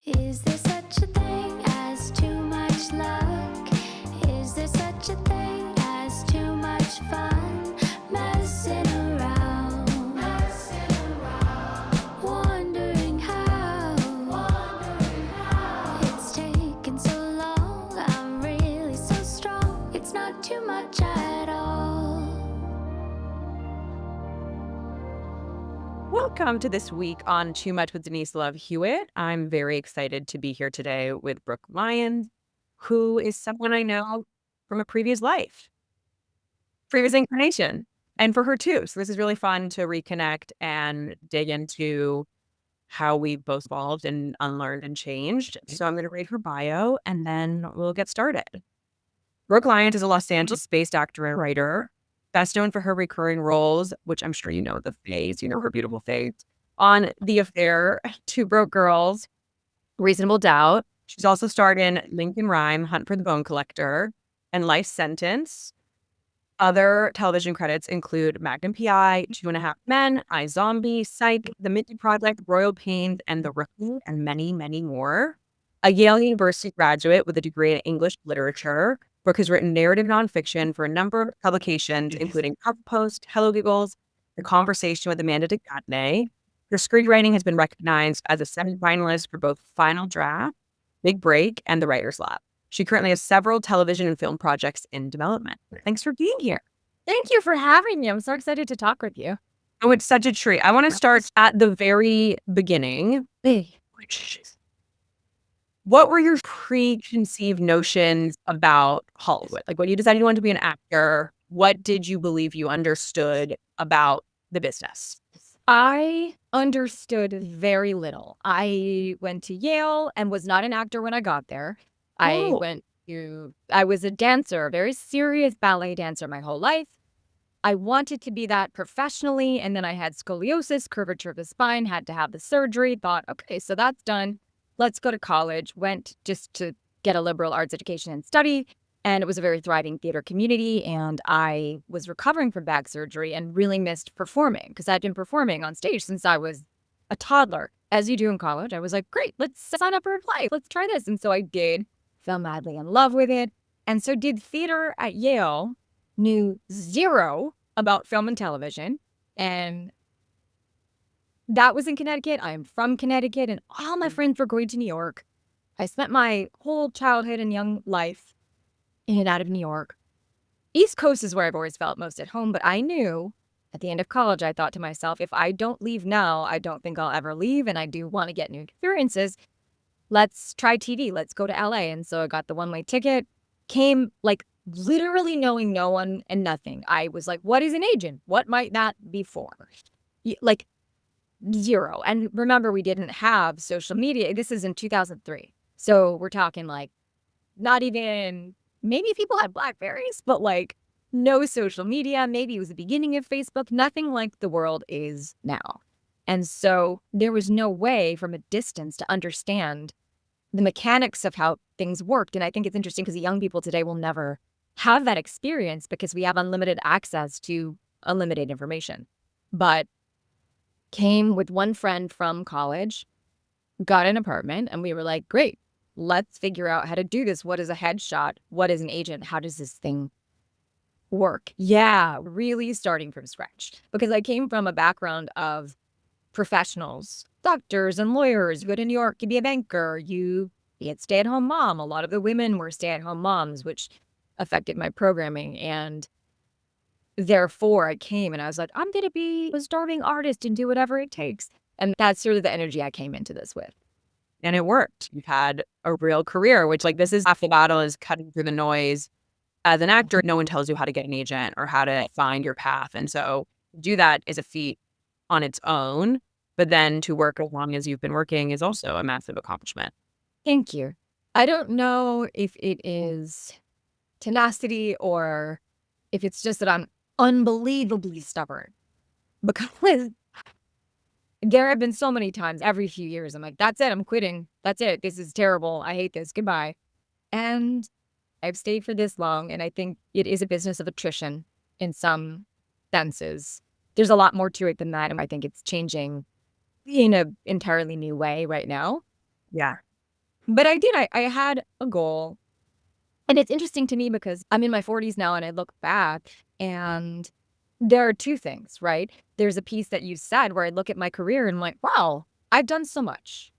Is there such a thing as too much luck? Is there such a thing as too much fun? Messing around, wondering how it's taken so long. I'm really so strong. It's not too much at all. Welcome to this week on Too Much with Denise Love Hewett. I'm very excited to be here today with Brooke Lyons, who is someone I know from a previous life, previous incarnation, and for her too. So this is really fun to reconnect and dig into how we both evolved and unlearned and changed. So I'm going to read her bio and then we'll get started. Brooke Lyons is a Los Angeles-based actor and writer, best known for her recurring roles, which I'm sure you know the face, you know her beautiful face, on The Affair, Two Broke Girls, Reasonable Doubt. She's also starred in Lincoln Rhyme, Hunt for the Bone Collector, and Life Sentence. Other television credits include Magnum P.I., Two and a Half Men, iZombie, Psych, The Minty Project, Royal Pains, and The Rookie, and many, many more. A Yale University graduate with a degree in English literature, Brooke has written narrative nonfiction for a number of publications, including HuffPost, Hello Giggles, The Conversation with Amanda DeGatney. Her screenwriting has been recognized as a semifinalist for both Final Draft, Big Break, and The Writers Lab. She currently has several television and film projects in development. Thanks for being here. Thank you for having me. I'm so excited to talk with you. Oh, it's such a treat. I want to start at the very beginning. What were your preconceived notions about Hollywood? Like when you decided you wanted to be an actor, what did you believe you understood about the business? I understood very little. I went to Yale and was not an actor when I got there. I was a dancer, a very serious ballet dancer my whole life. I wanted to be that professionally, and then I had scoliosis, curvature of the spine, had to have the surgery, thought, okay, so that's done. Let's go to college. Went just to get a liberal arts education and study. And it was a very thriving theater community. And I was recovering from back surgery and really missed performing because I'd been performing on stage since I was a toddler. As you do in college, I was like, great, let's sign up for a play. Let's try this. And so I did, fell madly in love with it. And so did theater at Yale, knew zero about film and television. And that was in Connecticut. I am from Connecticut, and all my friends were going to New York. I spent my whole childhood and young life in and out of New York. East Coast is where I've always felt most at home, but I knew at the end of college, I thought to myself, if I don't leave now, I don't think I'll ever leave, and I do want to get new experiences. Let's try TV. Let's go to LA. And so I got the one-way ticket, came like literally knowing no one and nothing. I was like, what is an agent? What might that be for? Like, zero. And remember, we didn't have social media. This is in 2003. So we're talking like not even, maybe people had Blackberries, but like no social media. Maybe it was the beginning of Facebook, nothing like the world is now. And so there was no way from a distance to understand the mechanics of how things worked. And I think it's interesting because the young people today will never have that experience because we have unlimited access to unlimited information. But came with one friend from college, got an apartment, and we were like, great, let's figure out how to do this. What is a headshot? What is an agent? How does this thing work? Yeah, really starting from scratch. Because I came from a background of professionals, doctors and lawyers. You go to New York, you be a banker, you be a stay-at-home mom. A lot of the women were stay-at-home moms, which affected my programming. And therefore, I came and I was like, I'm going to be a starving artist and do whatever it takes. And that's sort of the energy I came into this with. And it worked. You've had a real career, which like this is half the battle is cutting through the noise. As an actor, no one tells you how to get an agent or how to find your path. And so to do that is a feat on its own. But then to work as long as you've been working is also a massive accomplishment. Thank you. I don't know if it is tenacity or if it's just that I'm unbelievably stubborn, because there have been so many times every few years I'm like, that's it, I'm quitting, that's it, this is terrible, I hate this, goodbye. And I've stayed for this long, and I think it is a business of attrition in some senses. There's a lot more to it than that, and I think it's changing in an entirely new way right now. Yeah. But I did. I had a goal. And it's interesting to me because I'm in my 40s now and I look back and there are two things, right? There's a piece that you said where I look at my career and I'm like, wow, I've done so much.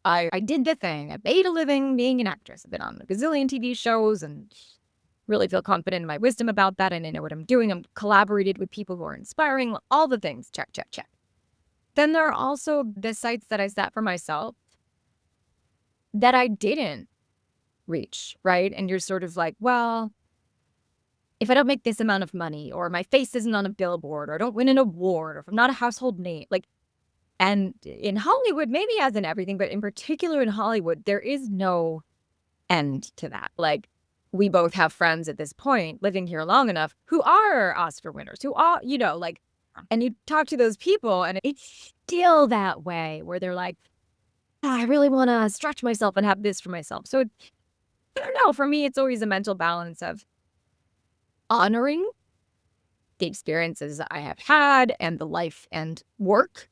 I did the thing. I made a living being an actress. I've been on a gazillion TV shows and really feel confident in my wisdom about that. And I know what I'm doing. I'm collaborated with people who are inspiring, all the things. Check, check, check. Then there are also the sites that I set for myself that I didn't reach, right? And you're sort of like, well, if I don't make this amount of money, or my face isn't on a billboard, or I don't win an award, or if I'm not a household name, like, and in Hollywood, maybe as in everything, but in particular in Hollywood, there is no end to that. Like, we both have friends at this point living here long enough who are Oscar winners, who are, like, and you talk to those people and it's still that way where they're like, "Ah, I really want to stretch myself and have this for myself." So I don't know. For me, it's always a mental balance of honoring the experiences I have had and the life and work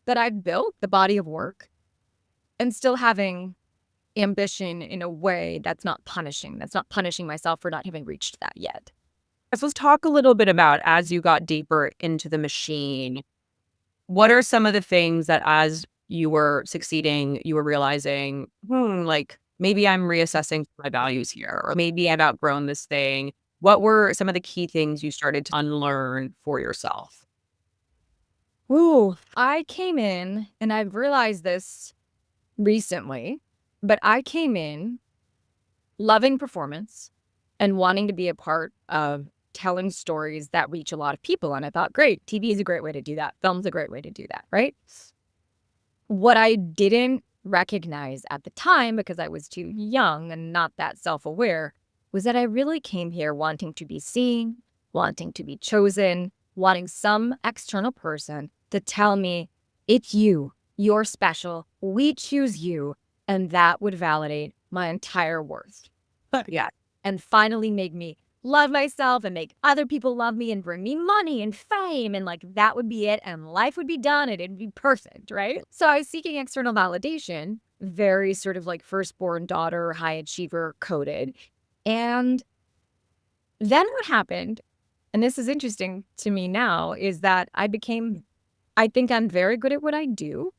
that I've built, the body of work, and still having ambition in a way that's not punishing myself for not having reached that yet. So let's talk a little bit about, as you got deeper into the machine, what are some of the things that as you were succeeding, you were realizing, like maybe I'm reassessing my values here, or maybe I've outgrown this thing. What were some of the key things you started to unlearn for yourself? Ooh, I came in, and I've realized this recently, but I came in loving performance and wanting to be a part of telling stories that reach a lot of people. And I thought, great, TV is a great way to do that. Film's a great way to do that, right? What I didn't recognize at the time, because I was too young and not that self-aware, was that I really came here wanting to be seen, wanting to be chosen, wanting some external person to tell me, it's you, you're special, we choose you, and that would validate my entire worth. Yeah. And finally make me love myself and make other people love me and bring me money and fame. And like, that would be it. And life would be done and it'd be perfect, right? So I was seeking external validation, very sort of like firstborn daughter, high achiever coded. And then what happened, and this is interesting to me now, is that I think I'm very good at what I do.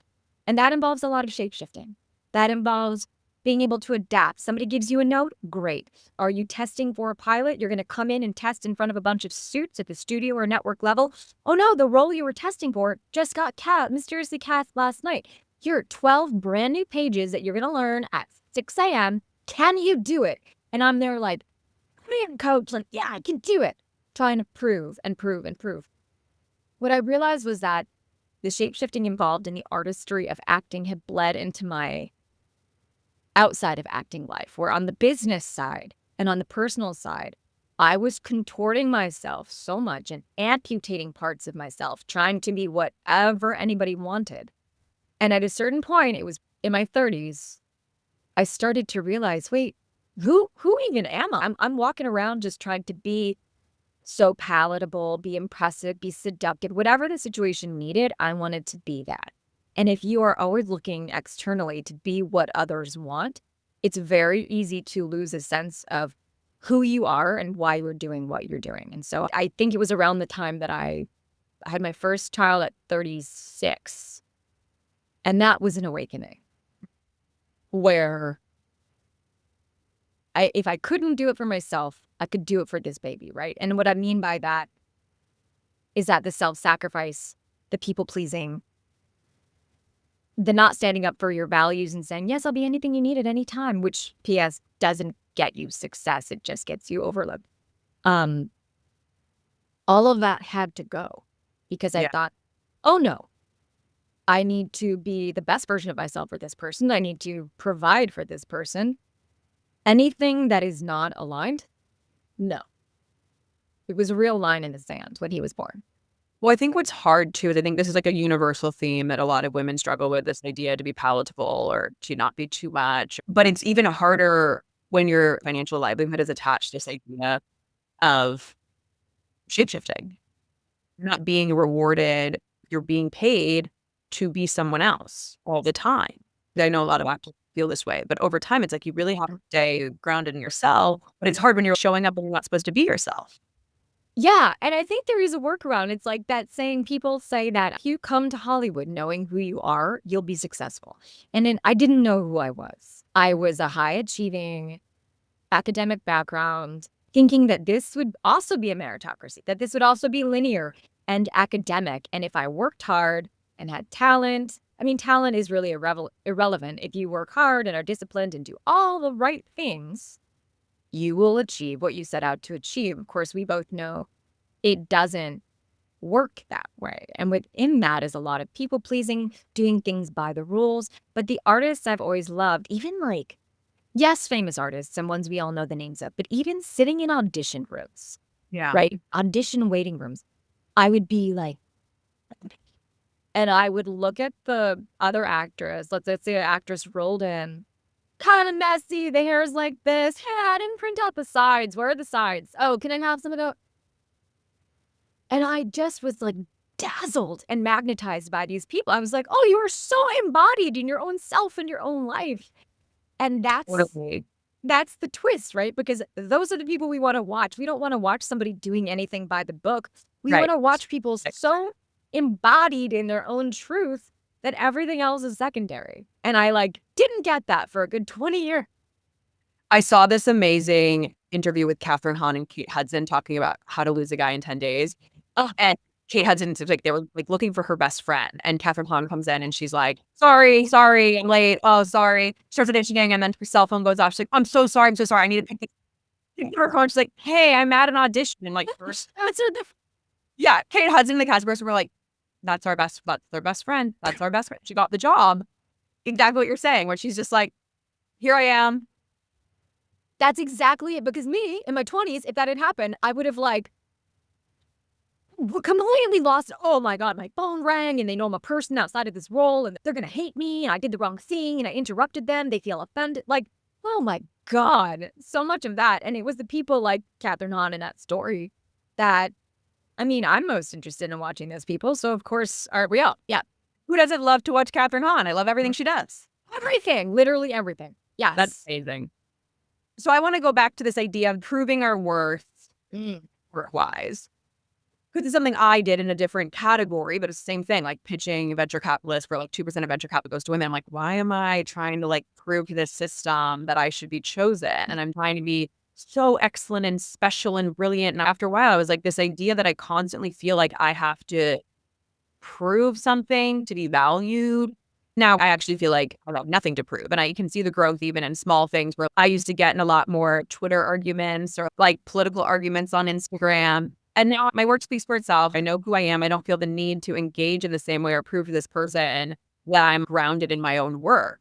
And that involves a lot of shape-shifting. That involves being able to adapt. Somebody gives you a note, great. Are you testing for a pilot? You're going to come in and test in front of a bunch of suits at the studio or network level. Oh no, the role you were testing for just got mysteriously cast last night. Here are 12 brand new pages that you're going to learn at 6 a.m. Can you do it? And I'm there like, man, coach, like, yeah, I can do it. Trying to prove and prove and prove. What I realized was that the shape-shifting involved in the artistry of acting had bled into my outside of acting life, where on the business side and on the personal side, I was contorting myself so much and amputating parts of myself, trying to be whatever anybody wanted. And at a certain point, it was in my 30s, I started to realize, wait, who even am I? I'm walking around just trying to be so palatable, be impressive, be seductive, whatever the situation needed, I wanted to be that. And if you are always looking externally to be what others want, it's very easy to lose a sense of who you are and why you're doing what you're doing. And so I think it was around the time that I had my first child at 36. And that was an awakening where if I couldn't do it for myself, I could do it for this baby, right? And what I mean by that is that the self-sacrifice, the people-pleasing, the not standing up for your values and saying, yes, I'll be anything you need at any time, which P.S. doesn't get you success. It just gets you overlooked. All of that had to go because I thought, oh no, I need to be the best version of myself for this person. I need to provide for this person. Anything that is not aligned, no. It was a real line in the sand when he was born. Well, I think what's hard too is I think this is like a universal theme that a lot of women struggle with, this idea to be palatable or to not be too much. But it's even harder when your financial livelihood is attached to this idea of shape-shifting. You're not being rewarded, you're being paid to be someone else all the time. I know a lot of actors feel this way. But over time, it's like you really have to stay grounded in yourself. But it's hard when you're showing up when you're not supposed to be yourself. Yeah, and I think there is a workaround. It's like that saying, people say that if you come to Hollywood knowing who you are, you'll be successful. And then I didn't know who I was. I was a high achieving academic background, thinking that this would also be a meritocracy, that this would also be linear and academic. And if I worked hard and had talent, I mean, talent is really irrelevant. If you work hard and are disciplined and do all the right things, you will achieve what you set out to achieve. Of course, we both know it doesn't work that way. And within that is a lot of people pleasing, doing things by the rules. But the artists I've always loved, even like, yes, famous artists and ones we all know the names of, but even sitting in audition rooms, Yeah. right? Audition waiting rooms, I would be like, and I would look at the other actress. Let's say an actress rolled in, kind of messy. The hair's like this. Hey, I didn't print out the sides. Where are the sides? Oh, can I have some of those? And I just was like dazzled and magnetized by these people. I was like, oh, you are so embodied in your own self and your own life. And that's the twist, right? Because those are the people we want to watch. We don't want to watch somebody doing anything by the book. We Right. want to watch people so embodied in their own truth that everything else is secondary. And I didn't get that for a good 20 years. I saw this amazing interview with Catherine Hahn and Kate Hudson talking about how to lose a guy in 10 days. And Kate Hudson, they were looking for her best friend. And Catherine Hahn comes in and she's like, sorry, I'm late. Oh, sorry. She starts auditioning and then her cell phone goes off. She's like, I'm so sorry. I need to pick her phone. She's like, hey, I'm at an audition. And first, yeah, Kate Hudson and the cast person were like, that's their best friend. That's our best friend. She got the job. Exactly what you're saying, where she's just like, here I am. That's exactly it. Because me, in my 20s, if that had happened, I would have completely lost. Oh my God, my phone rang and they know I'm a person outside of this role and they're going to hate me and I did the wrong thing and I interrupted them. They feel offended. Oh my God, so much of that. And it was the people like Catherine Hahn in that story that, I mean, I'm most interested in watching those people. So of course, aren't we all? Yeah. Who doesn't love to watch Catherine Hahn? I love everything she does. Everything, literally everything. Yes. That's amazing. So I want to go back to this idea of proving our worth work-wise. Because it's something I did in a different category, but it's the same thing, like pitching venture capitalists where 2% of venture capital goes to women. I'm like, why am I trying to prove to this system that I should be chosen? And I'm trying to be so excellent and special and brilliant. And after a while, I was like, this idea that I constantly feel like I have to prove something to be valued. Now I actually feel like I have nothing to prove. And I can see the growth even in small things where I used to get in a lot more Twitter arguments or political arguments on Instagram. And now my work speaks for itself. I know who I am. I don't feel the need to engage in the same way or prove to this person that I'm grounded in my own work.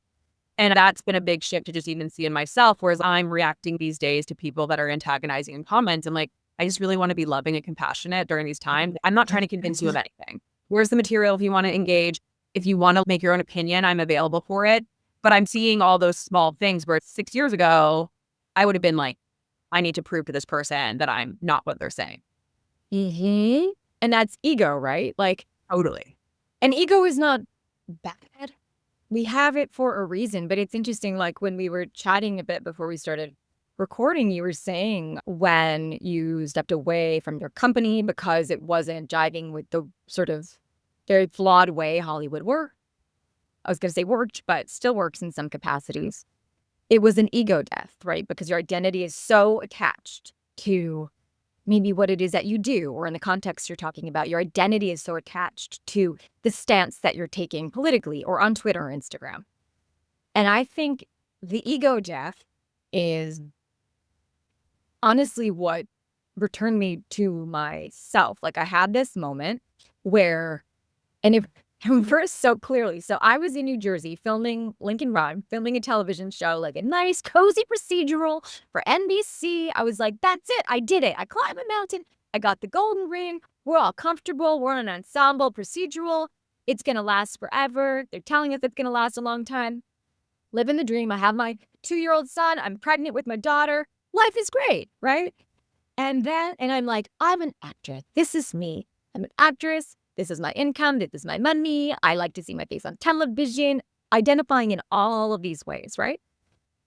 And that's been a big shift to just even see in myself, whereas I'm reacting these days to people that are antagonizing in comments. And I just really want to be loving and compassionate during these times. I'm not trying to convince you of anything. Where's the material if you want to engage? If you want to make your own opinion, I'm available for it. But I'm seeing all those small things where 6 years ago, I would have been like, I need to prove to this person that I'm not what they're saying. Mm-hmm. And that's ego, right? Totally. And ego is not bad. We have it for a reason. But it's interesting, when we were chatting a bit before we started recording, you were saying when you stepped away from your company because it wasn't jiving with the sort of very flawed way Hollywood worked. I was going to say worked, but still works in some capacities. It was an ego death, right? Because your identity is so attached to maybe what it is that you do, or in the context you're talking about, your identity is so attached to the stance that you're taking politically or on Twitter or Instagram. And I think the ego death is honestly what returned me to myself. I had this moment where, and it reversed so clearly. So I was in New Jersey filming Lincoln Rhyme, filming a television show, a nice, cozy procedural for NBC. I was like, that's it. I did it. I climbed a mountain. I got the golden ring. We're all comfortable. We're an ensemble procedural. It's going to last forever. They're telling us it's going to last a long time. Living the dream. I have my 2-year-old son. I'm pregnant with my daughter. Life is great, right? And I'm like, I'm an actress. This is me. I'm an actress. This is my income. This is my money. I like to see my face on television. identifying in all of these ways, right?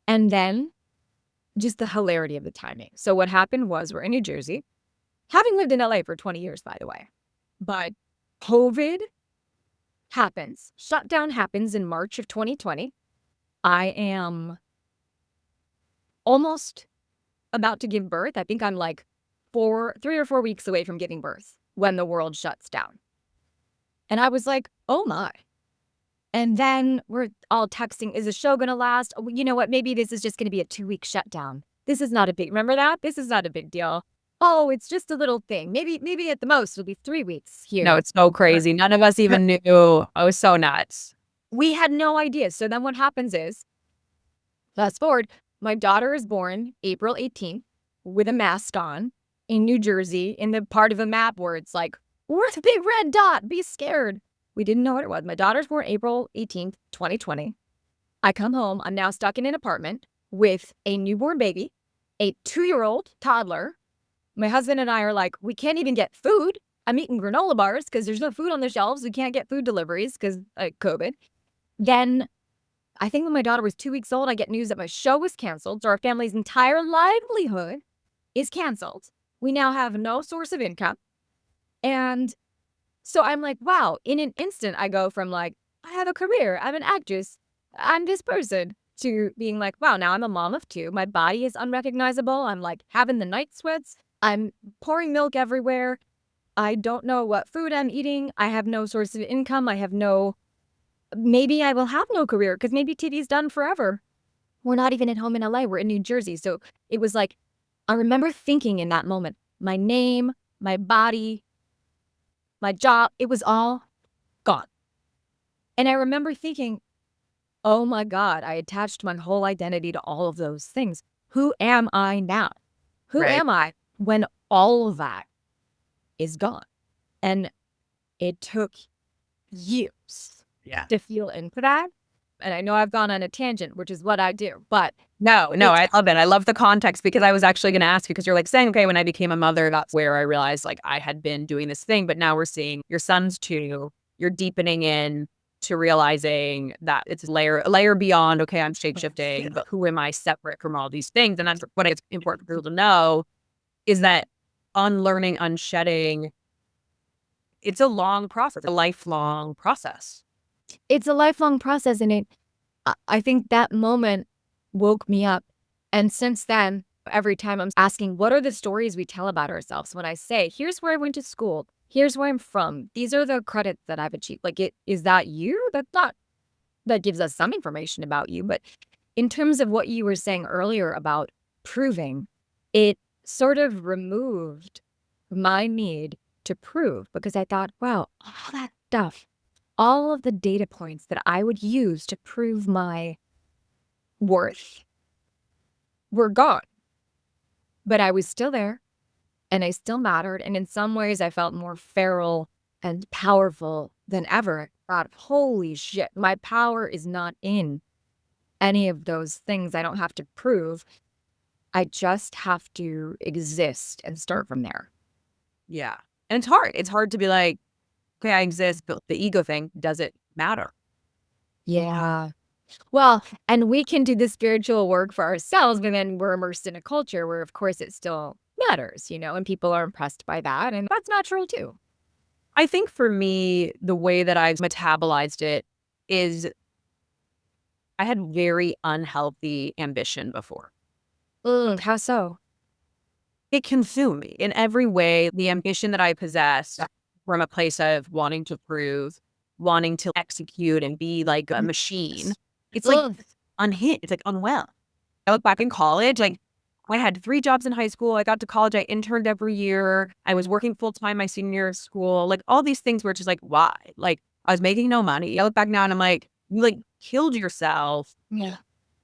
And then just the hilarity of the timing. So what happened was we're in New Jersey, having lived in LA for 20 years, by the way. But COVID happens. Shutdown happens in March of 2020. I am almost about to give birth. I think I'm like 3 or 4 weeks away from giving birth when the world shuts down. And I was like, oh my. And then we're all texting, is the show going to last? Oh, you know what? Maybe this is just going to be a 2-week shutdown. This is not a big, remember that? This is not a big deal. Oh, it's just a little thing. Maybe at the most it'll be 3 weeks here. No, it's so crazy. None of us even knew. I was so nuts. We had no idea. So then what happens is, fast forward, my daughter is born April 18th with a mask on in New Jersey in the part of the map where it's like, where's the big red dot? Be scared. We didn't know what it was. My daughter's born April 18th, 2020. I come home. I'm now stuck in an apartment with a newborn baby, a 2-year-old toddler. My husband and I are like, we can't even get food. I'm eating granola bars because there's no food on the shelves. We can't get food deliveries because COVID. Then I think when my daughter was 2 weeks old, I get news that my show was canceled. So our family's entire livelihood is canceled. We now have no source of income. And so I'm like, wow, in an instant, I go from like, I have a career, I'm an actress, I'm this person, to being like, wow, now I'm a mom of 2. My body is unrecognizable. I'm like having the night sweats. I'm pouring milk everywhere. I don't know what food I'm eating. I have no source of income. Maybe I will have no career because maybe TV's done forever. We're not even at home in LA. We're in New Jersey. So it was like, I remember thinking in that moment, my name, my body, my job, it was all gone. And I remember thinking, oh my God, I attached my whole identity to all of those things. Who am I now? Who am I when all of that is gone? And it took years to feel into that. And I know I've gone on a tangent, which is what I do, but No, I love it. I love the context because I was actually going to ask you because you're like saying, okay, when I became a mother, that's where I realized like I had been doing this thing. But now we're seeing your son's 2, you're deepening in to realizing that it's a layer beyond, okay, I'm shape-shifting, but who am I separate from all these things? And that's what it's important for people to know is that unlearning, unshedding, it's a long process, a lifelong process. It's a lifelong process. And I think that moment woke me up. And since then, every time I'm asking, what are the stories we tell about ourselves? When I say, here's where I went to school, here's where I'm from, these are the credits that I've achieved. Like, is that you? That gives us some information about you. But in terms of what you were saying earlier about proving, it sort of removed my need to prove because I thought, wow, all that stuff, all of the data points that I would use to prove my worth were gone. But I was still there and I still mattered. And in some ways I felt more feral and powerful than ever. I thought, holy shit, my power is not in any of those things I don't have to prove. I just have to exist and start from there. Yeah. And it's hard. It's hard to be like, okay, I exist, but the ego thing, does it matter? Yeah. Well, and we can do the spiritual work for ourselves, but then we're immersed in a culture where, of course, it still matters, and people are impressed by that. And that's natural, too. I think for me, the way that I've metabolized it is I had very unhealthy ambition before. How so? It consumed me in every way. The ambition that I possessed from a place of wanting to prove, wanting to execute and be like a machine. It's like unhinged. It's like unwell. I look back in college, like I had 3 jobs in high school. I got to college. I interned every year. I was working full time my senior year of school. Like all these things were just like, why? Like I was making no money. I look back now and I'm like, you like killed yourself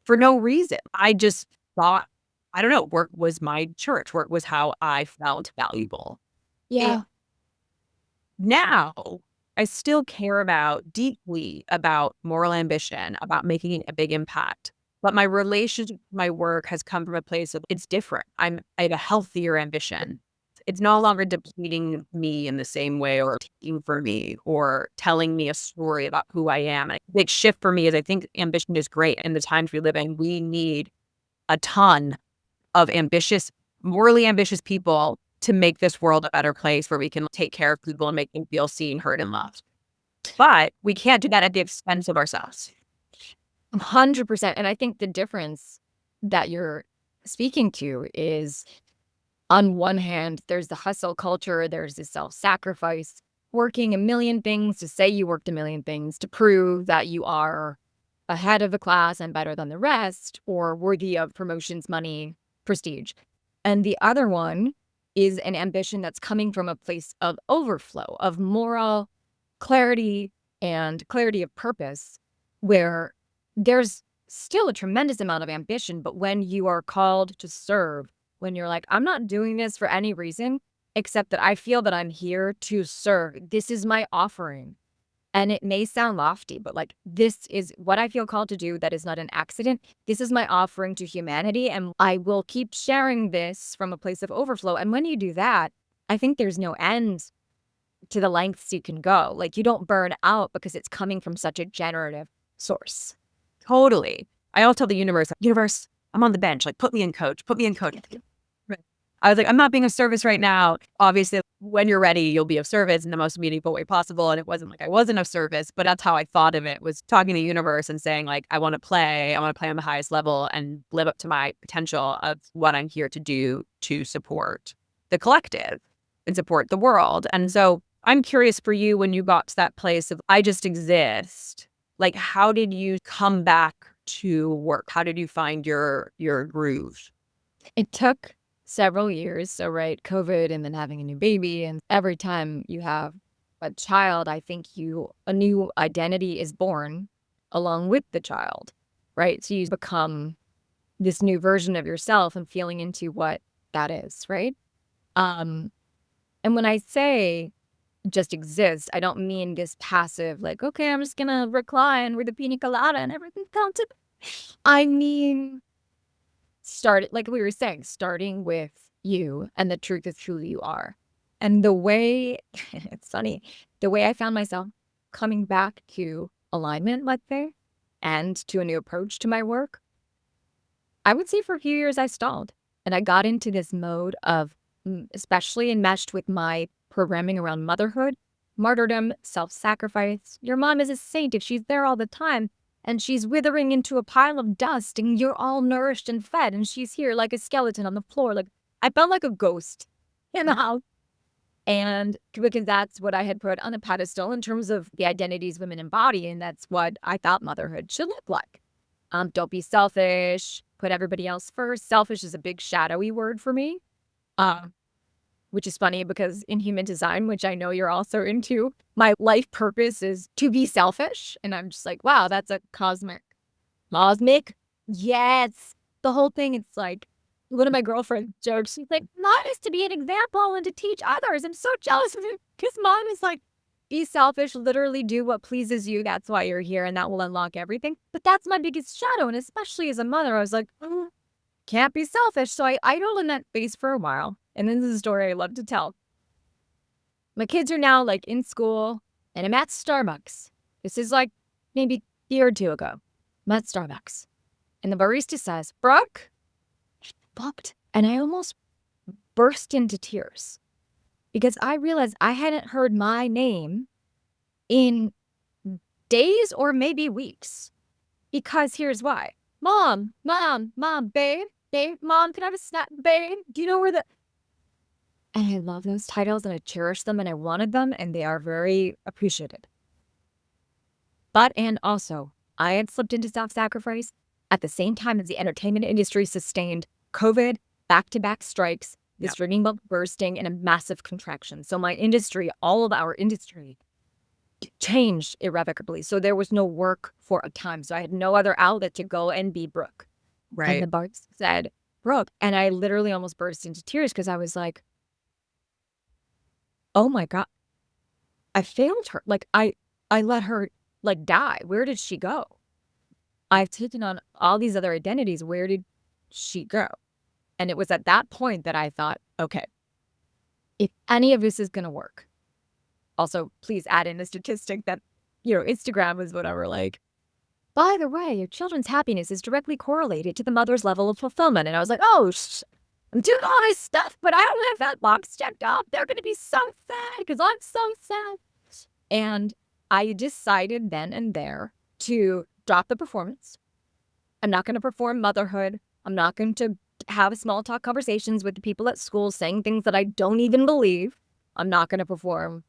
for no reason. I just thought, I don't know, work was my church. Work was how I felt valuable. Yeah. Now, I still care deeply about moral ambition, about making a big impact. But my relationship with my work has come from a place of it's different. I have a healthier ambition. It's no longer depleting me in the same way or taking for me or telling me a story about who I am. And a big shift for me is I think ambition is great. In the times we live in, we need a ton of ambitious, morally ambitious people to make this world a better place where we can take care of people and make them feel seen, heard, and loved. But we can't do that at the expense of ourselves. 100%. And I think the difference that you're speaking to is, on one hand, there's the hustle culture, there's the self-sacrifice, working a million things to say you worked a million things to prove that you are ahead of the class and better than the rest or worthy of promotions, money, prestige. And the other one is an ambition that's coming from a place of overflow, of moral clarity and clarity of purpose, where there's still a tremendous amount of ambition, but when you are called to serve, when you're like, I'm not doing this for any reason except that I feel that I'm here to serve. This is my offering. And it may sound lofty, but like, this is what I feel called to do. That is not an accident. This is my offering to humanity. And I will keep sharing this from a place of overflow. And when you do that, I think there's no end to the lengths you can go. Like, you don't burn out because it's coming from such a generative source. Totally. I always tell the universe, I'm on the bench. Like, put me in coach. Right. I was like, I'm not being of service right now. Obviously, when you're ready, you'll be of service in the most meaningful way possible. And it wasn't like I wasn't of service, but that's how I thought of it, was talking to the universe and saying, like, I want to play on the highest level and live up to my potential of what I'm here to do to support the collective and support the world. And so I'm curious for you, when you got to that place of I just exist, like, how did you come back to work? How did you find your groove? It took several years. So, right, COVID and then having a new baby. And every time you have a child, I think a new identity is born along with the child, right? So you become this new version of yourself and feeling into what that is, right? And when I say just exist, I don't mean this passive, like, okay, I'm just gonna recline with a pina colada and everything's comfortable. I mean, like we were saying, starting with you and the truth of who you are. And the way, it's funny, the way I found myself coming back to alignment, let's say, and to a new approach to my work, I would say for a few years I stalled. And I got into this mode of, especially enmeshed with my programming around motherhood, martyrdom, self-sacrifice. Your mom is a saint if she's there all the time and she's withering into a pile of dust and you're all nourished and fed and she's here like a skeleton on the floor. Like, I felt like a ghost in the house. And because that's what I had put on a pedestal in terms of the identities women embody, and that's what I thought motherhood should look like. Don't be selfish, put everybody else first. Selfish is a big shadowy word for me. Which is funny because in human design, which I know you're also into, my life purpose is to be selfish. And I'm just like, wow, that's a cosmic. Yes. The whole thing, it's like, one of my girlfriends jokes, she's like, mom is to be an example and to teach others. I'm so jealous of you because mom is like, be selfish, literally do what pleases you. That's why you're here and that will unlock everything. But that's my biggest shadow. And especially as a mother, I was like, can't be selfish. So I idled in that space for a while. And this is a story I love to tell. My kids are now like in school and I'm at Starbucks. This is like maybe a year or two ago. I'm at Starbucks. And the barista says, Brooke, booked. And I almost burst into tears because I realized I hadn't heard my name in days or maybe weeks. Because here's why. Mom, babe, mom, can I have a snack? Babe, do you know where And I love those titles and I cherish them and I wanted them and they are very appreciated. But, and also, I had slipped into self-sacrifice at the same time as the entertainment industry sustained COVID, back-to-back strikes, the streaming bubble bursting, and a massive contraction. So my industry, all of our industry, changed irrevocably. So there was no work for a time. So I had no other outlet to go and be Brooke. Right. And the Barks said, Brooke. And I literally almost burst into tears because I was like, oh my God, I failed her. Like I let her like die. Where did she go? I've taken on all these other identities. Where did she go? And it was at that point that I thought, okay, if any of this is going to work. Also, please add in a statistic that, Instagram was whatever, like, by the way, your children's happiness is directly correlated to the mother's level of fulfillment. And I was like, oh, I'm doing all this stuff, but I don't have that box checked off. They're going to be so sad because I'm so sad. And I decided then and there to drop the performance. I'm not going to perform motherhood. I'm not going to have small talk conversations with the people at school saying things that I don't even believe. I'm not going to perform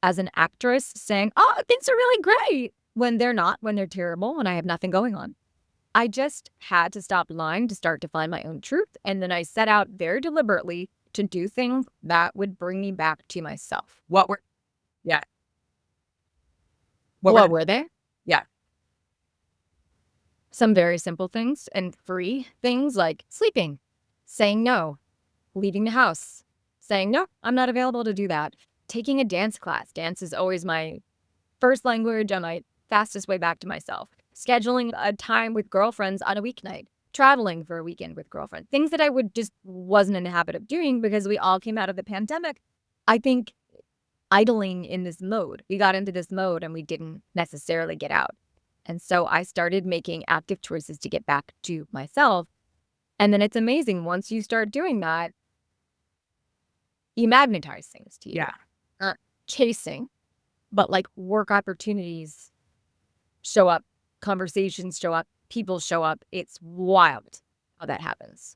as an actress saying, oh, things are really great, when they're not, when they're terrible, when I have nothing going on. I just had to stop lying to start to find my own truth. And then I set out very deliberately to do things that would bring me back to myself. What were they? Yeah. Some very simple things and free things like sleeping, saying no, leaving the house, saying, no, I'm not available to do that. Taking a dance class. Dance is always my first language and my fastest way back to myself. Scheduling a time with girlfriends on a weeknight. Traveling for a weekend with girlfriends. Things that I wasn't in the habit of doing because we all came out of the pandemic, I think, idling in this mode. We got into this mode and we didn't necessarily get out. And so I started making active choices to get back to myself. And then it's amazing. Once you start doing that, you magnetize things to you. Yeah. Not chasing, but like work opportunities show up, conversations show up, people show up. It's wild how that happens.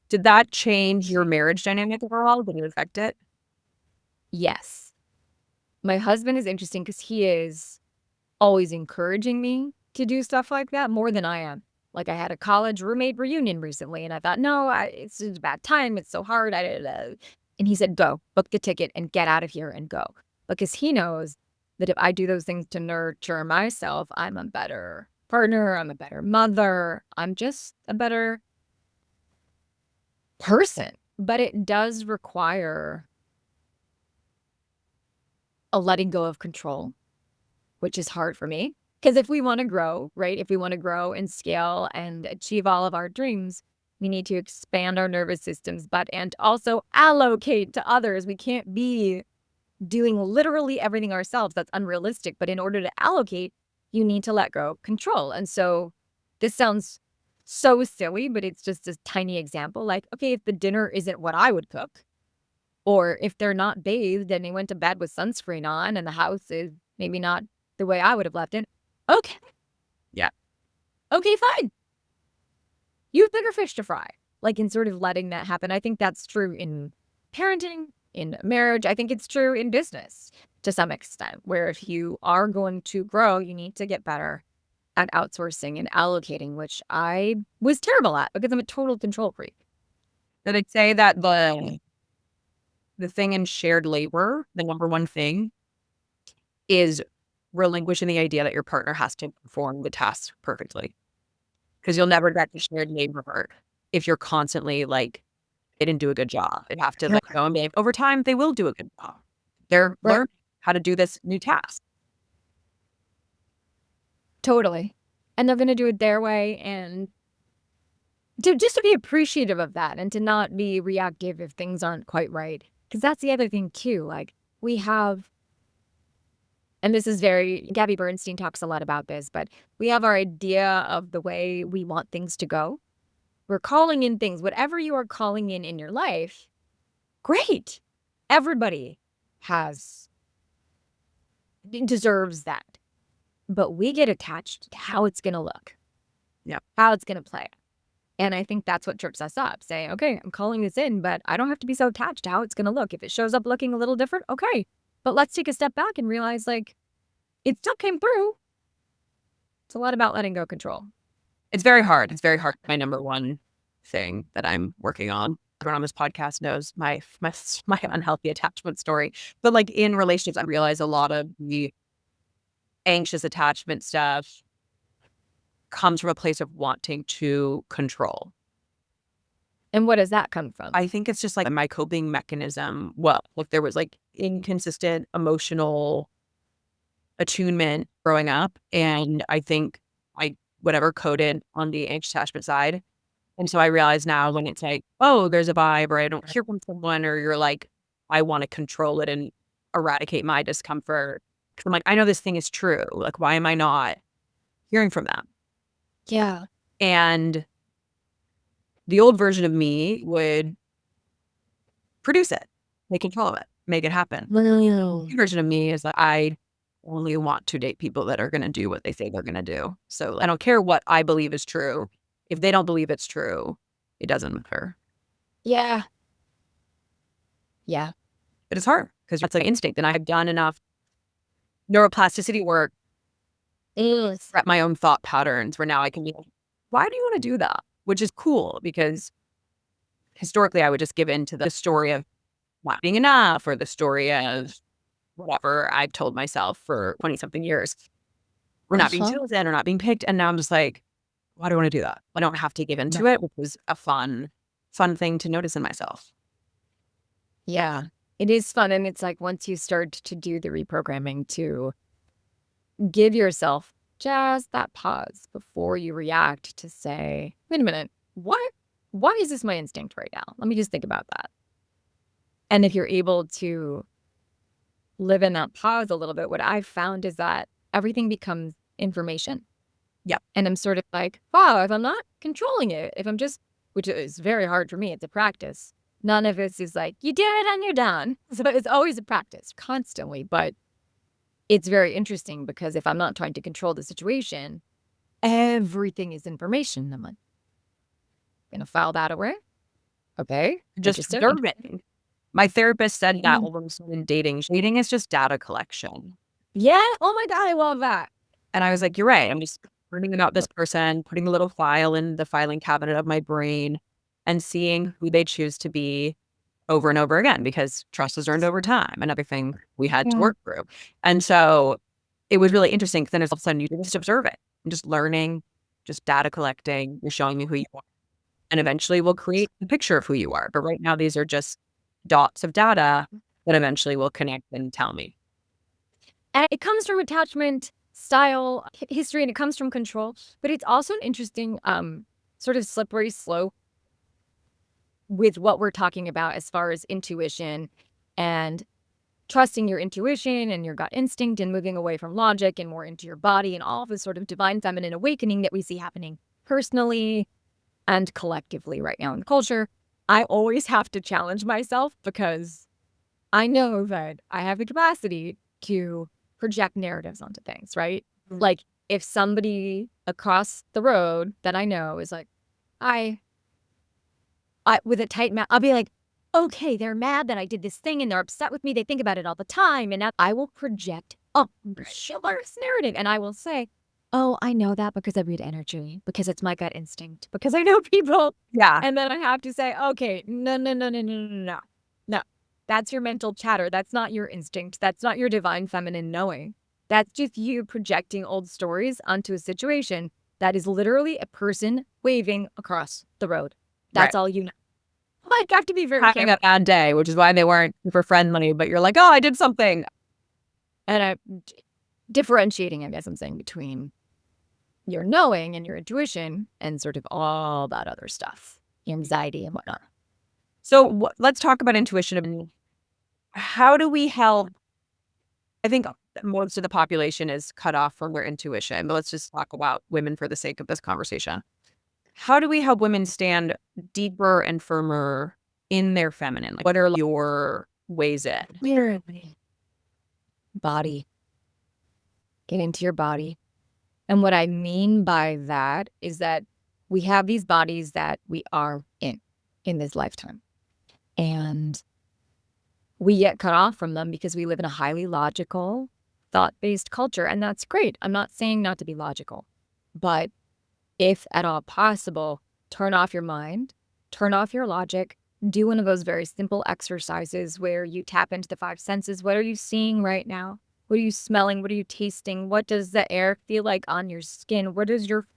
Did that change your marriage dynamic at all? Did it affect it? Yes. My husband is interesting because he is always encouraging me to do stuff like that more than I am. Like I had a college roommate reunion recently and I thought, no, it's a bad time. It's so hard. And he said, go, book the ticket and get out of here and go. Because he knows that if I do those things to nurture myself, I'm a better partner. I'm a better mother. I'm just a better person. But it does require a letting go of control, which is hard for me. Because if we want to grow, right? If we want to grow and scale and achieve all of our dreams, we need to expand our nervous systems, and also allocate to others. We can't be doing literally everything ourselves. That's unrealistic. But in order to allocate, you need to let go of control. And so this sounds so silly, but it's just a tiny example. Like, okay, if the dinner isn't what I would cook, or if they're not bathed and they went to bed with sunscreen on and the house is maybe not the way I would have left it, okay. Yeah. Okay, fine. You have bigger fish to fry. Like in sort of letting that happen. I think that's true in parenting, in marriage. I think it's true in business to some extent, where if you are going to grow, you need to get better at outsourcing and allocating, which I was terrible at because I'm a total control freak. Did I say that the thing in shared labor, the number one thing, is relinquishing the idea that your partner has to perform the task perfectly? Because you'll never get to shared labor if you're constantly like, they didn't do a good job. They have to go and maybe over time, they will do a good job. They're learning how to do this new task. Totally. And they're going to do it their way. And to be appreciative of that and to not be reactive if things aren't quite right. Because that's the other thing too. Like we have, and this is Gabby Bernstein talks a lot about this, but we have our idea of the way we want things to go. We're calling in things, whatever you are calling in your life, great. Everybody deserves that. But we get attached to how it's going to look. Yeah. How it's going to play. And I think that's what trips us up. Saying, okay, I'm calling this in, but I don't have to be so attached to how it's going to look. If it shows up looking a little different, okay. But let's take a step back and realize, like, it still came through. It's a lot about letting go of control. It's very hard. It's very hard. My number one thing that I'm working on. Everyone on this podcast knows my unhealthy attachment story. But like in relationships, I realize a lot of the anxious attachment stuff comes from a place of wanting to control. And what does that come from? I think it's just like my coping mechanism. Well, look, there was like inconsistent emotional attunement growing up. And I think I whatever coded on the anxious attachment side. And so I realize now when it's like, oh, there's a vibe or I don't hear from someone or you're like I want to control it and eradicate my discomfort. 'Cause I'm like, I know this thing is true. Like, why am I not hearing from them? Yeah. And the old version of me would produce it, take control of it, make it happen. The new version of me is that I only want to date people that are going to do what they say they're going to do. So I don't care what I believe is true. If they don't believe it's true, it doesn't matter. Yeah. Yeah. But it's hard because it's like instinct. And I have done enough neuroplasticity work, wrap my own thought patterns where now I can be like, why do you want to do that? Which is cool because historically I would just give in to the story of not being enough or the story of whatever I've told myself for 20 something years. We're not being chosen or not being picked. And now I'm just like, why do I want to do that? I don't have to give into it, which was a fun thing to notice in myself. Yeah. It is fun. And it's like once you start to do the reprogramming to give yourself just that pause before you react to say, wait a minute, why is this my instinct right now? Let me just think about that. And if you're able to live in that pause a little bit, what I've found is that everything becomes information. Yep. And I'm sort of like, wow, if I'm not controlling it, if I'm just, which is very hard for me, it's a practice. None of this is like, you did it and you're done. So it's always a practice constantly. But it's very interesting because if I'm not trying to control the situation, everything is information. I'm like, going to file that away. Okay. Just observing. My therapist said that almost in dating is just data collection. Yeah. Oh my God. I love that. And I was like, you're right. I'm just learning about this person, putting a little file in the filing cabinet of my brain and seeing who they choose to be over and over again, because trust is earned over time and everything we had to work through. And so it was really interesting because then all of a sudden you just observe it and just learning, just data collecting, you're showing me who you are. And eventually we'll create a picture of who you are. But right now, these are just dots of data that eventually will connect and tell me. And it comes from attachment style history and it comes from control, but it's also an interesting sort of slippery slope with what we're talking about as far as intuition and trusting your intuition and your gut instinct and moving away from logic and more into your body and all of this sort of divine feminine awakening that we see happening personally and collectively right now in the culture. I always have to challenge myself because I know that I have the capacity to project narratives onto things, right? Mm-hmm. Like if somebody across the road that I know is like, I with a tight mouth, I'll be like, okay, they're mad that I did this thing and they're upset with me. They think about it all the time. And I will project a chivalrous narrative and I will say, oh, I know that because I read energy, because it's my gut instinct, because I know people. Yeah. And then I have to say, okay, no. That's your mental chatter. That's not your instinct. That's not your divine feminine knowing. That's just you projecting old stories onto a situation that is literally a person waving across the road. That's all you know. I have to be very having careful. a bad day, which is why they weren't super friendly, but you're like, oh, I did something. And I'm differentiating, I guess I'm saying, between your knowing and your intuition and sort of all that other stuff, anxiety and whatnot. So let's talk about intuition. How do we help? I think most of the population is cut off from their intuition, but let's just talk about women for the sake of this conversation. How do we help women stand deeper and firmer in their feminine? Like, what are your ways in? Body. Get into your body. And what I mean by that is that we have these bodies that we are in this lifetime. And we get cut off from them because we live in a highly logical, thought-based culture. And that's great. I'm not saying not to be logical. But if at all possible, turn off your mind, turn off your logic, do one of those very simple exercises where you tap into the five senses. What are you seeing right now? What are you smelling? What are you tasting? What does the air feel like on your skin? What does your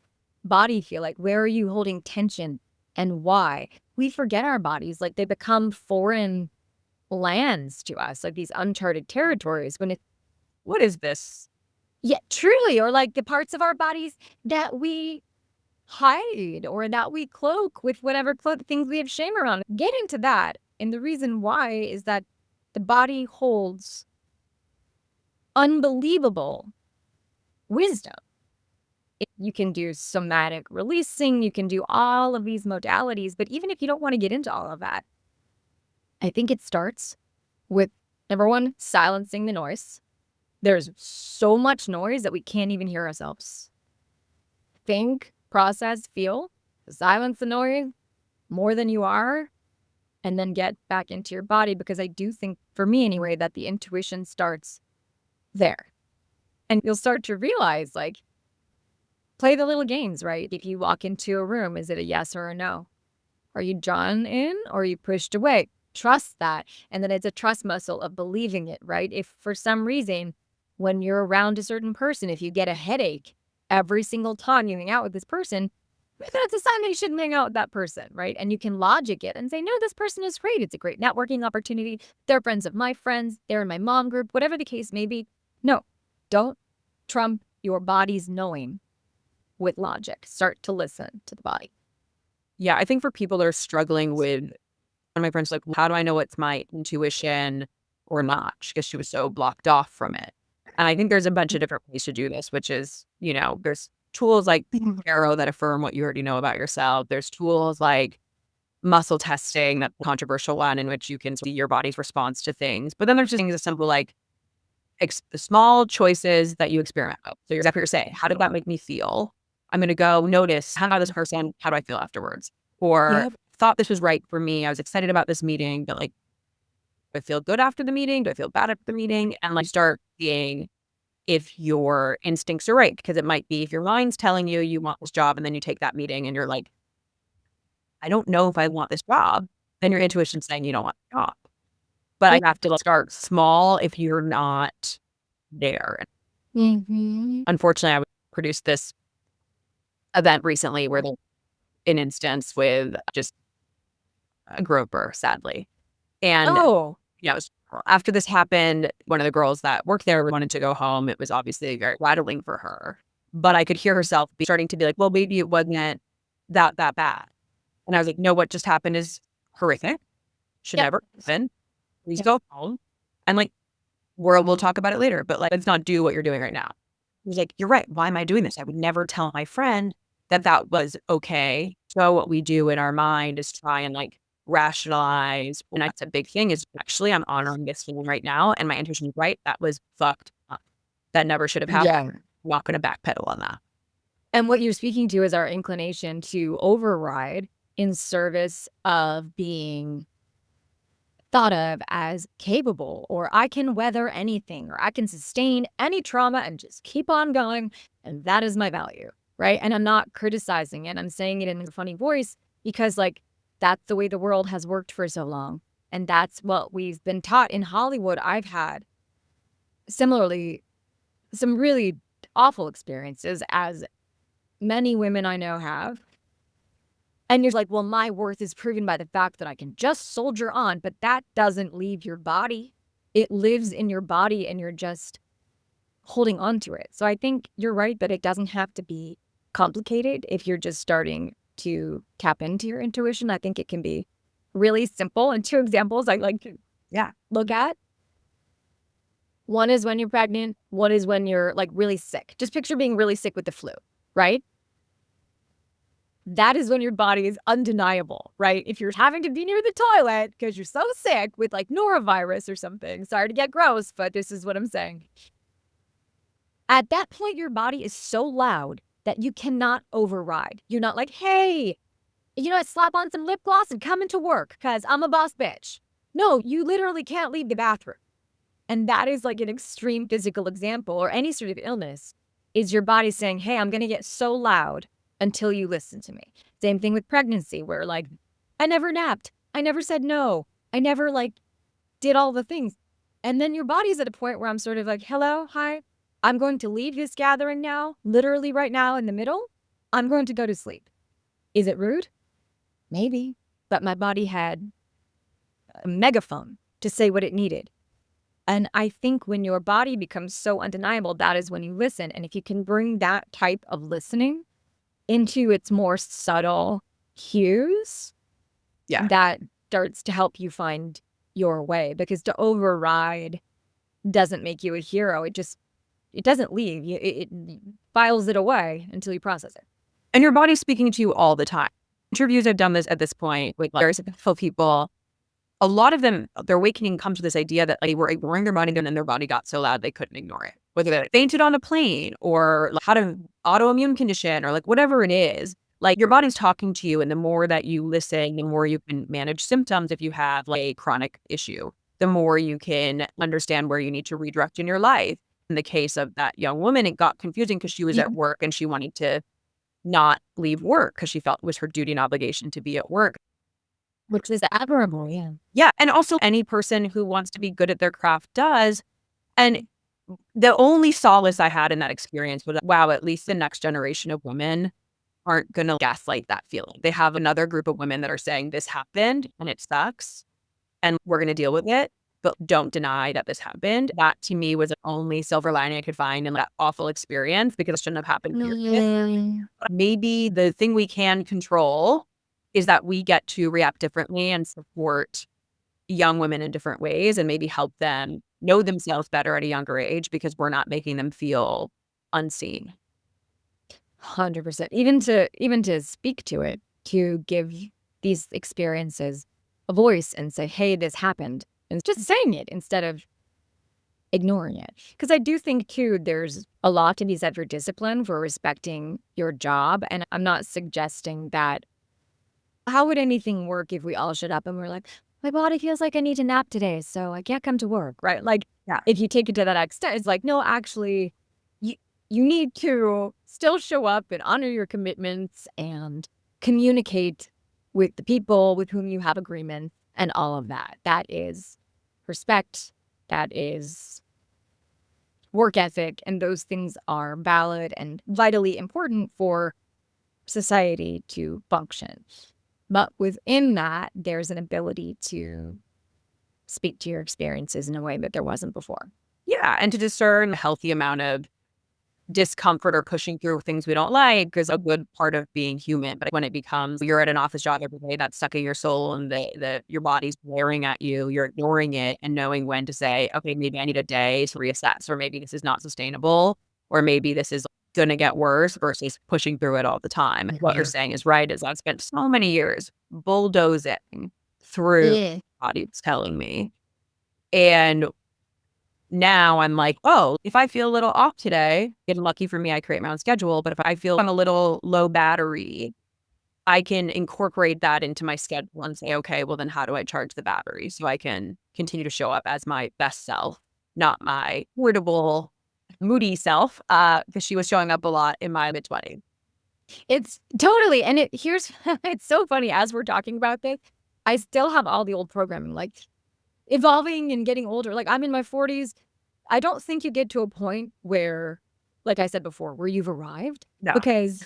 body feel like? Where are you holding tension and why? We forget our bodies, like they become foreign lands to us, like these uncharted territories when it's, what is this? Yeah, truly. Or like the parts of our bodies that we hide or that we cloak with whatever things we have shame around. Get into that. And the reason why is that The body holds unbelievable wisdom. You can do somatic releasing, you can do all of these modalities, but even if you don't want to get into all of that, I think it starts with, number one, silencing the noise. There's so much noise that we can't even hear ourselves. Think, process, feel, silence the noise more than you are, and then get back into your body, because I do think, for me anyway, that the intuition starts there. And you'll start to realize, like, play the little games, right? If you walk into a room, is it a yes or a no? Are you drawn in or are you pushed away? Trust that. And then it's a trust muscle of believing it, right? If for some reason, when you're around a certain person, if you get a headache every single time you hang out with this person, that's a sign that you shouldn't hang out with that person, right? And you can logic it and say, no, this person is great. It's a great networking opportunity. They're friends of my friends. They're in my mom group, whatever the case may be. No, don't trump your body's knowing with logic. Start to listen to the body. Yeah, I think for people that are struggling with, one of my friends like, how do I know it's my intuition or not? Because she was so blocked off from it. And I think there's a bunch of different ways to do this, which is, there's tools like Arrow that affirm what you already know about yourself. There's tools like muscle testing, that's a controversial one, in which you can see your body's response to things. But then there's just things as simple like small choices that you experiment with. So exactly what you're saying. How did that make me feel? I'm going to go notice, how about this person? How do I feel afterwards? Or thought this was right for me. I was excited about this meeting, but like, do I feel good after the meeting? Do I feel bad after the meeting? And like start seeing if your instincts are right. Because it might be if your mind's telling you you want this job and then you take that meeting and you're like, I don't know if I want this job. Then your intuition's saying you don't want the job. But I have to start small if you're not there. Unfortunately, I produced this event recently where there's an instance with just a groper, sadly. And after this happened, one of the girls that worked there wanted to go home. It was obviously very rattling for her. But I could hear herself starting to be like, well, maybe it wasn't that bad. And I was like, no, what just happened is horrific. Should never happen. Please go home. And like, we'll talk about it later, but like, let's not do what you're doing right now. He's like, you're right. Why am I doing this? I would never tell my friend that was okay. So what we do in our mind is try and like rationalize. And that's a big thing is actually I'm honoring this feeling right now. And my intuition is right. That was fucked up. That never should have happened. I'm not going to backpedal on that. And what you're speaking to is our inclination to override in service of being thought of as capable, or I can weather anything, or I can sustain any trauma and just keep on going. And that is my value, right? And I'm not criticizing it. I'm saying it in a funny voice because like, that's the way the world has worked for so long. And that's what we've been taught in Hollywood. I've had similarly some really awful experiences, as many women I know have. And you're like, well, my worth is proven by the fact that I can just soldier on, but that doesn't leave your body. It lives in your body and you're just holding on to it. So I think you're right, but it doesn't have to be complicated if you're just starting to tap into your intuition. I think it can be really simple. And 2 examples I like to look at. One is when you're pregnant. One is when you're like really sick. Just picture being really sick with the flu, right? That is when your body is undeniable, right? If you're having to be near the toilet because you're so sick with like norovirus or something, sorry to get gross, but this is what I'm saying. At that point, your body is so loud that you cannot override. You're not like, hey, slap on some lip gloss and come into work because I'm a boss bitch. No, you literally can't leave the bathroom. And that is like an extreme physical example, or any sort of illness, is your body saying, hey, I'm going to get so loud until you listen to me. Same thing with pregnancy, where like, I never napped. I never said no. I never like did all the things. And then your body's at a point where I'm sort of like, hello, hi, I'm going to leave this gathering now, literally right now in the middle. I'm going to go to sleep. Is it rude? Maybe. But my body had a megaphone to say what it needed. And I think when your body becomes so undeniable, that is when you listen. And if you can bring that type of listening into its more subtle cues, that starts to help you find your way, because to override doesn't make you a hero. It doesn't leave. It files it away until you process it. And your body's speaking to you all the time. Interviews I've done this at this point with very successful people. A lot of them, their awakening comes to this idea that they were ignoring their body and then their body got so loud they couldn't ignore it. Whether they fainted on a plane or had an autoimmune condition or like whatever it is, like your body's talking to you. And the more that you listen, the more you can manage symptoms if you have like a chronic issue, the more you can understand where you need to redirect in your life. In the case of that young woman, it got confusing because she was at work and she wanted to not leave work because she felt it was her duty and obligation to be at work. Which is admirable, yeah. Yeah. And also any person who wants to be good at their craft does. And the only solace I had in that experience was, wow, at least the next generation of women aren't going to gaslight that feeling. They have another group of women that are saying this happened and it sucks and we're going to deal with it, but don't deny that this happened. That to me was the only silver lining I could find in that awful experience because it shouldn't have happened. Period. Maybe the thing we can control is that we get to react differently and support young women in different ways and maybe help them know themselves better at a younger age because we're not making them feel unseen. 100%. Even to speak to it, to give these experiences a voice and say, hey, this happened. And just saying it instead of ignoring it. Because I do think, too, there's a lot to be said for discipline, for respecting your job. And I'm not suggesting that how would anything work if we all shut up and we're like, my body feels like I need to nap today, so I can't come to work, right? Like, if you take it to that extent, it's like, no, actually, you need to still show up and honor your commitments and communicate with the people with whom you have agreement and all of that. That is respect. That is work ethic. And those things are valid and vitally important for society to function. But within that, there's an ability to speak to your experiences in a way that there wasn't before. Yeah. And to discern a healthy amount of discomfort or pushing through things we don't like is a good part of being human. But when it becomes you're at an office job every day that's sucking your soul and your body's glaring at you, you're ignoring it and knowing when to say, okay, maybe I need a day to reassess, or maybe this is not sustainable, or maybe this is going to get worse versus pushing through it all the time. Mm-hmm. What you're saying is right, is I've spent so many years bulldozing through what body's telling me. And now I'm like, oh, if I feel a little off today, getting lucky for me, I create my own schedule. But if I feel I'm a little low battery, I can incorporate that into my schedule and say, okay, well then how do I charge the battery so I can continue to show up as my best self, not my irritable, moody self, because she was showing up a lot in my mid-20s. It's totally, and it's so funny as we're talking about this, I still have all the old programming, like evolving and getting older. Like I'm in my 40s. I don't think you get to a point where, like I said before, where you've arrived. No. Because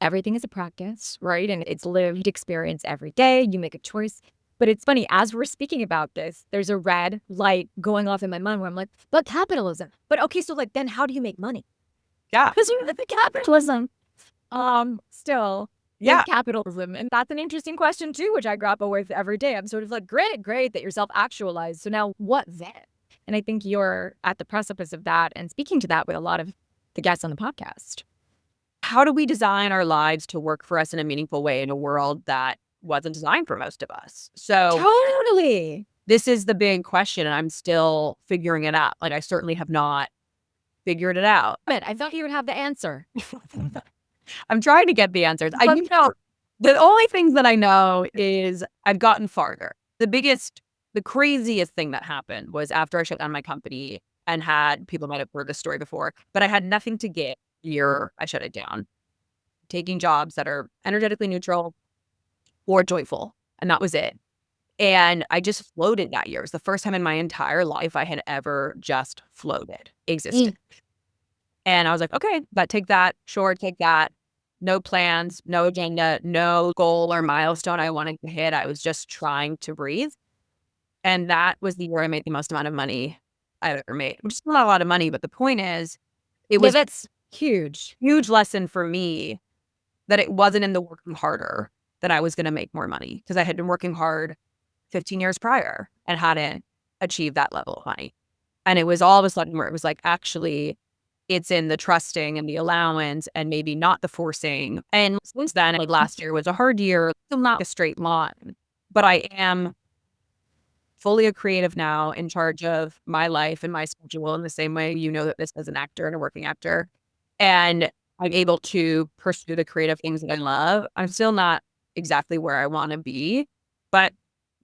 everything is a practice, right? And it's lived experience every day. You make a choice. But it's funny, as we're speaking about this, there's a red light going off in my mind where I'm like, but capitalism. But okay, so like, then how do you make money? Yeah. Because you live in capitalism. Still. Yeah. Capitalism. And that's an interesting question too, which I grapple with every day. I'm sort of like, great that you're self-actualized. So now what then? And I think you're at the precipice of that and speaking to that with a lot of the guests on the podcast. How do we design our lives to work for us in a meaningful way in a world that wasn't designed for most of us? So totally. This is the big question, and I'm still figuring it out. Like I certainly have not figured it out. But I thought you would have the answer. I'm trying to get the answers. I do know the only things that I know is I've gotten farther. The craziest thing that happened was after I shut down my company and had, people might have heard this story before, but I had nothing to get year I shut it down. Taking jobs that are energetically neutral or joyful. And that was it. And I just floated that year. It was the first time in my entire life I had ever just floated, existed. And I was like, okay, but take that, sure, take that. No plans, no agenda, no goal or milestone I wanted to hit. I was just trying to breathe. And that was the year I made the most amount of money I've ever made, which is not a lot of money. But the point is, that's huge lesson for me that it wasn't in the working harder that I was going to make more money, because I had been working hard 15 years prior and hadn't achieved that level of money. And it was all of a sudden where it was like, actually, it's in the trusting and the allowance and maybe not the forcing. And since then, like last year was a hard year, still not a straight line, but I am fully a creative now, in charge of my life and my schedule in the same way you know that this as an actor and a working actor. And I'm able to pursue the creative things that I love. I'm still not exactly where I want to be, but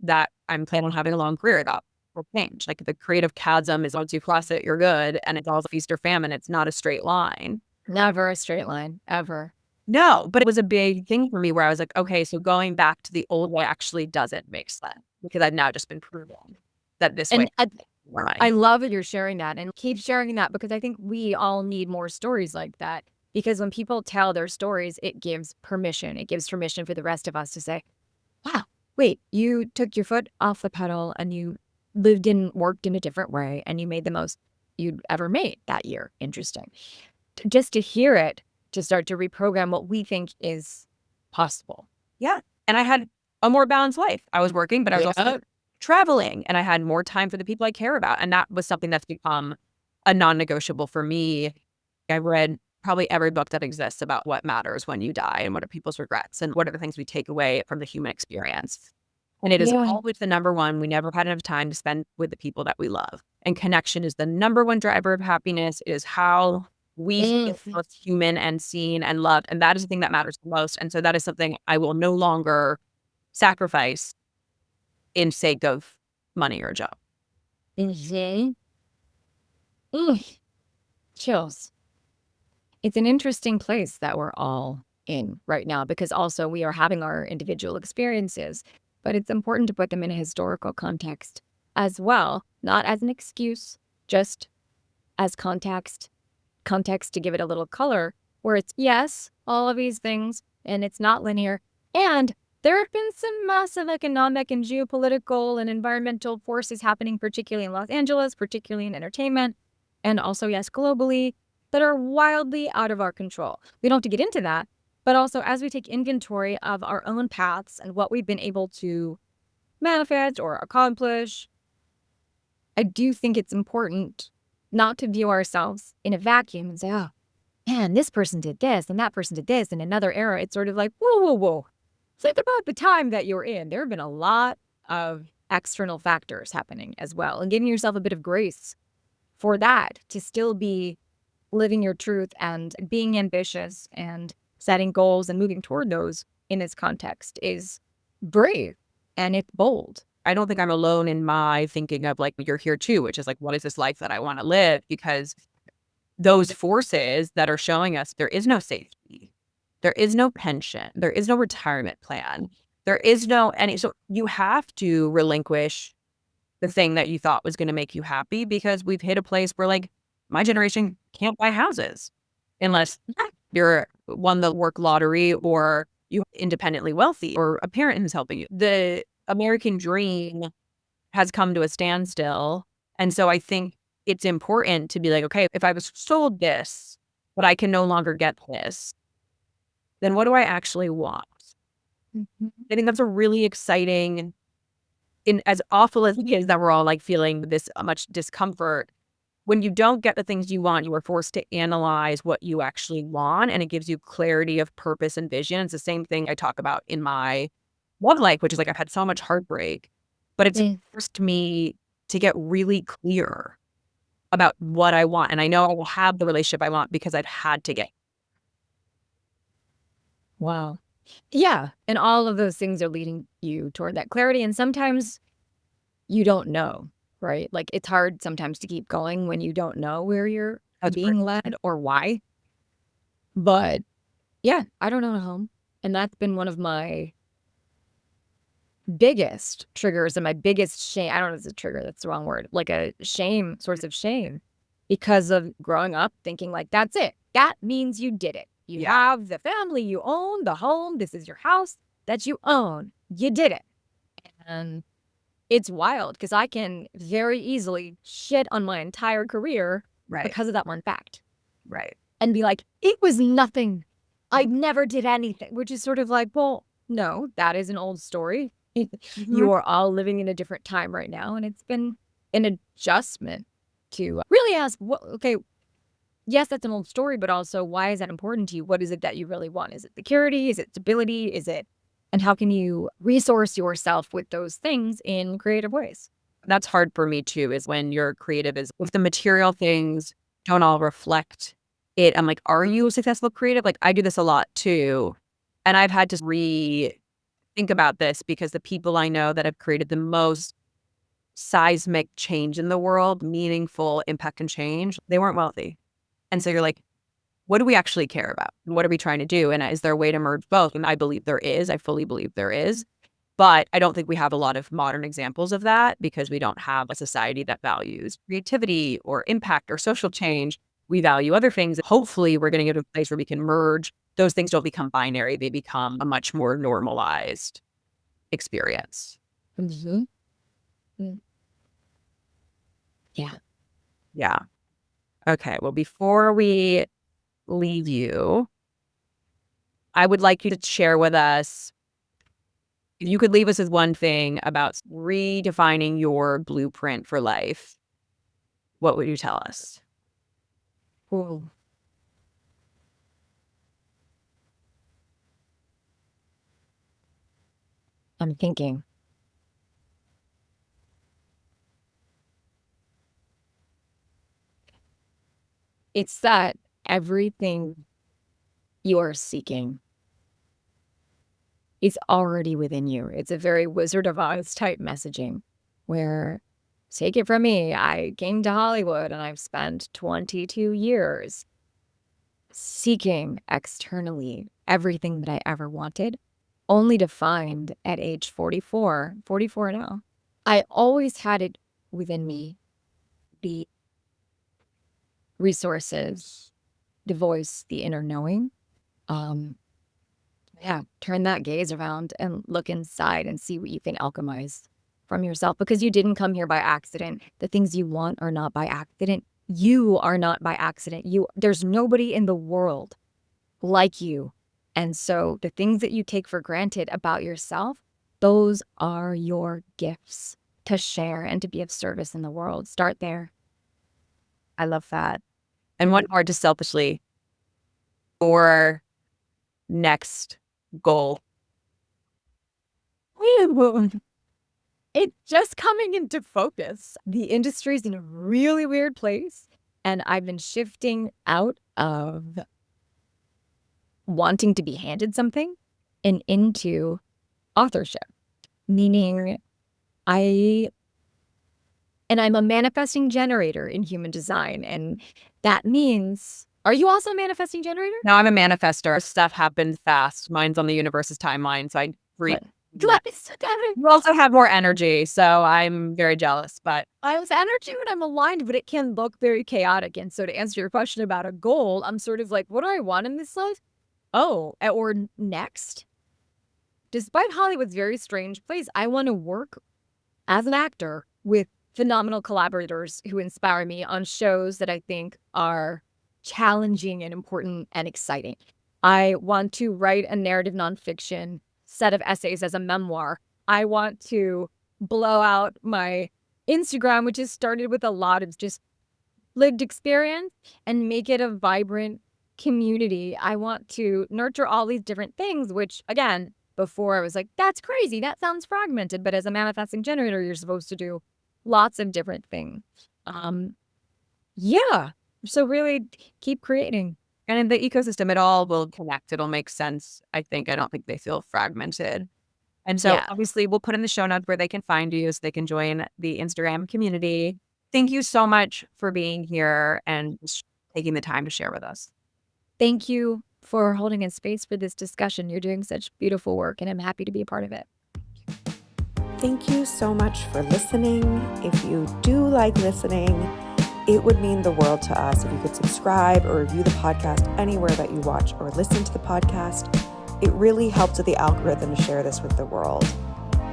that I'm planning on having a long career. That will change. Like the creative chasm is once you cross it, you're good. And it's all feast or famine. It's not a straight line. Never a straight line, ever. No, but it was a big thing for me where I was like, okay, so going back to the old way actually doesn't make sense because I've now just been proven that this way. I love that you're sharing that and keep sharing that because I think we all need more stories like that. Because when people tell their stories, it gives permission. It gives permission for the rest of us to say, wow, wait, you took your foot off the pedal and you lived and worked in a different way and you made the most you'd ever made that year. Interesting. Just to hear it, to start to reprogram what we think is possible. Yeah. And I had a more balanced life. I was working, but I was also traveling and I had more time for the people I care about. And that was something that's become a non-negotiable for me. I read probably every book that exists about what matters when you die and what are people's regrets and what are the things we take away from the human experience. And it is always the number one. We never had enough time to spend with the people that we love. And connection is the number one driver of happiness. It is how we feel most human and seen and loved. And that is the thing that matters the most. And so that is something I will no longer sacrifice in sake of money or a job. Chills. It's an interesting place that we're all in right now because also we are having our individual experiences, but it's important to put them in a historical context as well, not as an excuse, just as context to give it a little color where it's, yes, all of these things, and it's not linear. And there have been some massive economic and geopolitical and environmental forces happening, particularly in Los Angeles, particularly in entertainment, and also, yes, globally, that are wildly out of our control. We don't have to get into that, but also as we take inventory of our own paths and what we've been able to manifest or accomplish, I do think it's important not to view ourselves in a vacuum and say, oh, man, this person did this and that person did this in another era. It's sort of like, whoa. Think about the time that you're in. There have been a lot of external factors happening as well, and giving yourself a bit of grace for that to still be living your truth and being ambitious and setting goals and moving toward those in this context is brave and it's bold. I don't think I'm alone in my thinking of like, you're here too, which is like, what is this life that I want to live? Because those forces that are showing us there is no safety. There is no pension. There is no retirement plan. There is no any. So you have to relinquish the thing that you thought was going to make you happy because we've hit a place where like my generation can't buy houses unless you're won the work lottery or you're independently wealthy or a parent who's helping you. The American dream has come to a standstill. And so I think it's important to be like, okay, if I was sold this, but I can no longer get this, then what do I actually want? I think that's a really exciting, in as awful as it is that we're all like feeling this much discomfort. When you don't get the things you want, you are forced to analyze what you actually want, and it gives you clarity of purpose and vision. It's the same thing I talk about in my love life, which is like I've had so much heartbreak, but it's forced me to get really clear about what I want. And I know I will have the relationship I want because I've had to get. Wow. Yeah. And all of those things are leading you toward that clarity. And sometimes you don't know, right? Like it's hard sometimes to keep going when you don't know where you're being led or why. But yeah, I don't own a home. And that's been one of my biggest triggers and my biggest shame. I don't know if it's a trigger, that's the wrong word. Like a shame, source of shame because of growing up thinking like, that's it. That means you did it. You have the family you own, the home. This is your house that you own. You did it. And it's wild because I can very easily shit on my entire career because of that one fact. Right. And be like, it was nothing. I never did anything, which is sort of like, well, no, that is an old story. You are all living in a different time right now. And it's been an adjustment to really ask, yes, that's an old story, but also why is that important to you? What is it that you really want? Is it security? Is it stability? And how can you resource yourself with those things in creative ways? That's hard for me too, is when you're creative, is if the material things don't all reflect it. I'm like, are you a successful creative? Like, I do this a lot too. And I've had to think about this because the people I know that have created the most seismic change in the world, meaningful impact and change, they weren't wealthy. And so you're like, what do we actually care about? And what are we trying to do? And is there a way to merge both? And I believe there is. I fully believe there is. But I don't think we have a lot of modern examples of that because we don't have a society that values creativity or impact or social change. We value other things. Hopefully, we're going to get to a place where we can merge. Those things don't become binary. They become a much more normalized experience. Mm-hmm. Yeah. Yeah. Okay. Well, before we leave you, I would like you to share with us, if you could leave us with one thing about redefining your blueprint for life, what would you tell us? Cool. I'm thinking. It's that everything you are seeking is already within you. It's a very Wizard of Oz type messaging where, take it from me, I came to Hollywood and I've spent 22 years seeking externally everything that I ever wanted, only to find at age 44 now, I always had it within me, the resources, the voice, the inner knowing. Turn that gaze around and look inside and see what you can alchemize from yourself, because you didn't come here by accident. The things you want are not by accident. You are not by accident. There's nobody in the world like you. And so the things that you take for granted about yourself, those are your gifts to share and to be of service in the world. Start there. I love that. And one more, just selfishly, your next goal. It's just coming into focus. The industry's in a really weird place, and I've been shifting out of wanting to be handed something and into authorship, meaning I'm a manifesting generator in human design, and that means, are you also a manifesting generator? No, I'm a manifester. Stuff happens fast. Mine's on the universe's timeline, so I you also have more energy, so I'm very jealous. But I have energy when I'm aligned, but it can look very chaotic. And so to answer your question about a goal, I'm sort of like, what do I want in this life? Oh, or next. Despite Hollywood's very strange place, I want to work as an actor with phenomenal collaborators who inspire me on shows that I think are challenging and important and exciting. I want to write a narrative nonfiction set of essays as a memoir. I want to blow out my Instagram, which has started with a lot of just lived experience, and make it a vibrant community. I want to nurture all these different things, which, again, before I was like, that's crazy. That sounds fragmented. But as a manifesting generator, you're supposed to do lots of different things. So really keep creating. And in the ecosystem, it all will connect. It'll make sense, I think. I don't think they feel fragmented. And so obviously we'll put in the show notes where they can find you so they can join the Instagram community. Thank you so much for being here and taking the time to share with us. Thank you for holding a space for this discussion. You're doing such beautiful work, and I'm happy to be a part of it. Thank you so much for listening. If you do like listening, it would mean the world to us if you could subscribe or review the podcast anywhere that you watch or listen to the podcast. It really helps with the algorithm to share this with the world.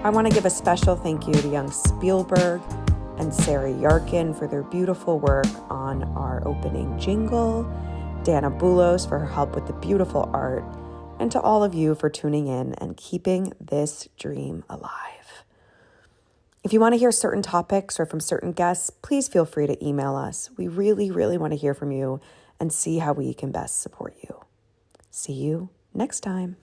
I want to give a special thank you to young Spielberg and Sarah Yarkin for their beautiful work on our opening jingle, Dana Boulos for her help with the beautiful art, and to all of you for tuning in and keeping this dream alive. If you want to hear certain topics or from certain guests, please feel free to email us. We really, really want to hear from you and see how we can best support you. See you next time.